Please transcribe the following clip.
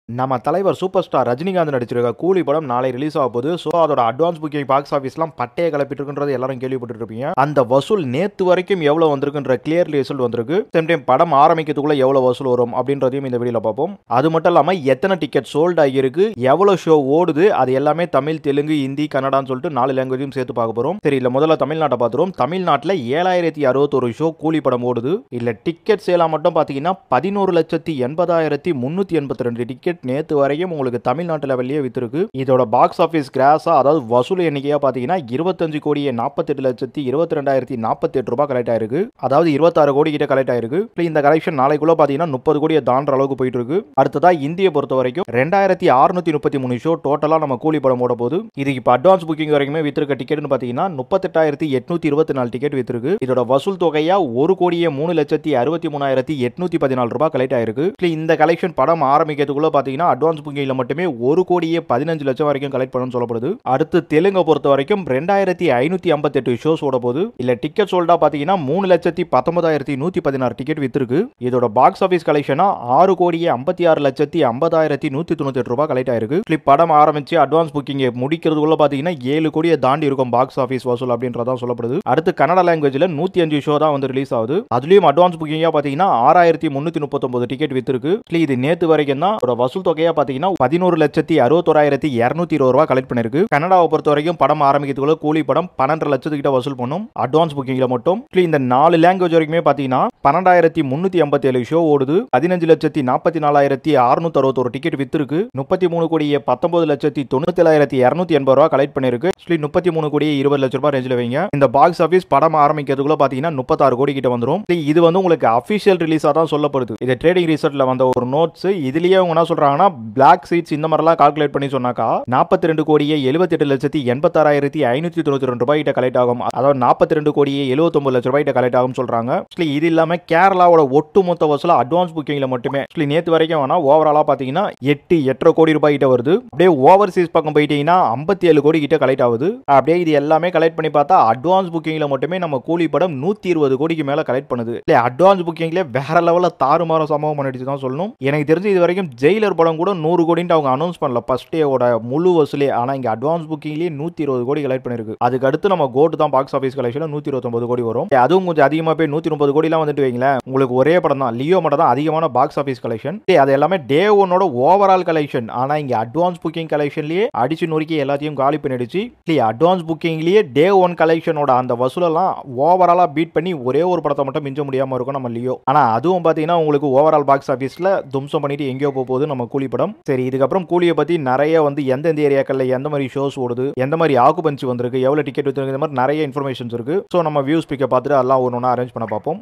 நம்ம தலைவர் super star Rajinikanth நடிச்சிருக்க கூலி படம் நாளை ரிலீஸ் ஆக போகுது. ஸோ அதோட அட்வான்ஸ் புக்கிங் பாக்ஸ் ஆஃபீஸ்லாம் பட்டையை கிளப்பிட்டு இருக்குன்றது எல்லாரும் கேள்விப்பட்டு இருப்பீங்க. அந்த வசூல் நேத்து வரைக்கும் எவ்வளவு வந்திருக்குன்ற கிளியர் ரிசல்ட் வந்திருக்கு. சேம் டைம் படம் ஆரம்பிக்கிறதுக்குள்ள எவ்வளவு வசூல் வரும் அப்படின்றதையும் இந்த வீடியோல பார்ப்போம். அது மட்டும் இல்லாம எத்தனை டிக்கெட் சோல்ட் ஆகியிருக்கு, எவ்வளவு ஷோ ஓடுது, அது எல்லாமே தமிழ், தெலுங்கு, ஹிந்தி, கன்னடான்னு சொல்லிட்டு 4 லாங்குவேஜும் சேர்த்து பார்க்க போறோம். சரி, இல்ல முதல்ல தமிழ்நாட்டை பார்த்துரும். தமிழ்நாட்டில் 7061 ஷோ கூலி படம் ஓடுது. இல்ல டிக்கெட் சேலா மட்டும் பாத்தீங்கன்னா 11,80,382 டிக்கெட் நேத்து வரைக்கும் உங்களுக்கு தமிழ்நாட்டு லெவல்லே வித்திருக்கு. இதோட பாக்ஸ் ஆஃபீஸ் கிராஸா, அதாவது வசூல் எண்ணிக்கையா பாத்தீங்கன்னா 25,48,22,048 ரூபாய் கலெக்ட் ஆயிருக்கு. அதாவது 26 கோடி கிட்ட கலெக்ட் ஆயிருக்கு. இந்த கலெக்ஷன் நாளைக்குள்ள பாத்தீங்கன்னா 30 கோடியை தாண்டுற அளவுக்கு போயிட்டு இருக்கு. அடுத்ததா இந்திய பொறுத்த வரைக்கும் 2633 ஷோ டோட்டலா நம்ம கூலி படம் ஓட போகுது. இதுக்கு இப்ப அட்வான்ஸ் புக்கிங் வரைக்குமே வித்திருக்க டிக்கெட்னு பாத்தீங்கன்னா 38,824 டிக்கெட் வித்திருக்கு. இதோட வசூல் தொகையா 1,63,63,814 ரூபாய் கலெக்ட் ஆயிருக்கு. இந்த கலெக்ஷன் படம் ஆரம்பிக்கிறதுக்குள்ள பாத்தீங்கன்னா அட்வான்ஸ் புக்கிங்ல மட்டுமே 1,15,00,000 வரைக்கும் கலெக்ட் பண்ணனும் சொல்லப்படுது. அடுத்து தெலுங்கு பொறுத்த வரைக்கும் 2,558 ஷோஸ் ஓட போகுது. இல்ல டிக்கெட் சோல்டா பாத்தீங்கன்னா 3,19,116 டிக்கெட் வித்திருக்கு. இதோட பாக்ஸ் ஆபீஸ் கலெக்ஷனா 6,56,50,198 ரூபாய் கலெக்ட் ஆயிருக்கு. படம் ஆரம்பிச்சு அட்வான்ஸ் புக்கிங் முடிக்கிறதுக்குள்ள பாத்தீங்கன்னா 7 கோடியை தாண்டி இருக்கும் பாக்ஸ் ஆபீஸ் வசூல் அப்படின்றதா சொல்லப்படுது. அடுத்து கன்னட லாங்குவேஜ்ல 105 ஷோ தான் வந்து ரிலீஸ் ஆகுது. அதுலயும் அட்வான்ஸ் புக்கிங்கா பாத்தீங்கன்னா 6,339 டிக்கெட் வித்திருக்கு. இது நேத்து வரைக்கும் தான் வசூல் தொகையா பாத்தீங்கன்னா 11,61,220 ரூபாய் கலெக்ட் பண்ணிருக்கு. கனடாவை பொறுத்த வரைக்கும் படம் ஆரம்பிக்கிறதுக்குள்ள கூலி படம் 12 லட்சத்துக்கு கிட்ட வசூல் பண்ணும் அட்வான்ஸ் புக்கிங்ல மட்டும். இந்த 4 லாங்குவேஜ் வரைக்குமே பாத்தீங்கன்னா 12,387 ஷோ ஓடுது. 15,44,661 டிக்கெட் வித்திருக்கு. 33,19,97,280 ரூபாய் கலெக்ட் பண்ணிருக்கு. 33 கோடி 20 லட்சம் ரூபாய் ரேஞ்சில் வைங்க. இந்த பாக்ஸ் ஆபீஸ் படம் ஆரம்பிக்கிறதுக்குள்ள பாத்தீங்கன்னா 36 கோடி கிட்ட வந்துரும். இது வந்து உங்களுக்கு அபிஷியல் ரிலீஸா தான் சொல்லப்படுது. இது ட்ரேடிங் ரிசல்ட்ல வந்த ஒரு நோட்ஸ். இதுலயே அவங்க என்ன சொல்றாங்கன்னா பிளாக் சீட்ஸ் இந்த மாதிரிலாம் கால்குலேட் பண்ணி சொன்னாக்கா 42 கோடியே 78,86,592 ரூபாய் கிட்ட கலெக்ட் ஆகும். அதாவது 42 கோடியே 79 லட்சம் ரூபாய் கிட்ட கலெக்ட் ஆகும் சொல்றாங்க. இது இல்லாம கேரளாவோட ஒட்டுமொத்த வசூல் அட்வான்ஸ் புக்கிங்ல மட்டுமே நேத்து வரைக்கும் வேணா ஓவராலா பாத்தீங்கன்னா 8.5 கோடி ரூபாய் கிட்ட வருது. அப்படியே ஓவர்சீஸ் பக்கம் போயிட்டீங்கன்னா 57 கோடி கிட்ட கலெக்ட் ஆகுது. அப்படியே இது எல்லாமே கலெக்ட் பண்ணி பார்த்தா அட்வான்ஸ் புக்கிங்ல மட்டுமே நம்ம கூலி படம் 120 கோடிக்கு மேல கலெக்ட் பண்ணுது. அட்வான்ஸ் புக்கிங்ல வேற லெவல்ல தாறுமாற சம்பவம் பண்ணிடுச்சு தான் சொல்லணும். எனக்கு தெரிஞ்சு இது வரைக்கும் ஜெயிலர் படம் கூட 100 கோடின்னு அவங்க அனௌன்ஸ் பண்ணல ஃபர்ஸ்ட் டேவோட முழு வசூலே. ஆனா இங்க அட்வான்ஸ் புக்கிங்லயே 120 கோடி கலெக்ட் பண்ணிருக்கு. அதுக்கு அடுத்து நம்ம கோட் தான் பாக்ஸ் ஆபீஸ் கலெக்ஷன்ல 129 கோடி வரும். அதுவும் கொஞ்சம் அதிகமா போய் 130 கோடி எல்லாம் வந்துட்டு வைங்களேன். உங்களுக்கு ஒரே படம் தான் லியோ மட்டும் தான் அதிகமான பாக்ஸ் ஆபீஸ் கலெக்ஷன். அது எல்லாமே டே ஒன்னோட ஓவரால் கலெக்ஷன். ஆனா இங்க அட்வான்ஸ் புக்கிங் கலெக்ஷன்லயே அடிச்சு நொறுக்கி எல்லாத்தையும் காலி பண்ணிடுச்சு. அட்வான்ஸ் புக்கிங்லயே டே ஒன் கலெக்ஷனோட அந்த வசூலெல்லாம் ஓவராலா பீட் பண்ணி ஒரே ஒரு படத்தை மட்டும் மிஞ்ச முடியாம இருக்கும் நம்ம லியோ. ஆனா அதுவும் பாத்தீங்கன்னா உங்களுக்கு ஓவரால் பாக்ஸ் ஆபீஸ்ல தும்சம் பண்ணிட்டு எங்கேயோ போகுது நம்ம கூலி படம். சரி, இதுக்கப்புறம் கூலியை பத்தி நிறைய வந்து எந்தெந்த ஏரியாக்கள்ல எந்த மாதிரி ஷோஸ் ஓடுது, எந்த மாதிரி ஆக்குபன்சி வந்திருக்கு, எவ்வளவு டிக்கெட் வித்திருக்கு, இந்த மாதிரி நிறைய இன்ஃபர்மேஷன்ஸ் இருக்கு. ஸோ நம்ம வியூஸ் பிக்க பார்த்துட்டு எல்லாம் ஒன்று அரேஞ்ச் பண்ண பார்ப்போம்.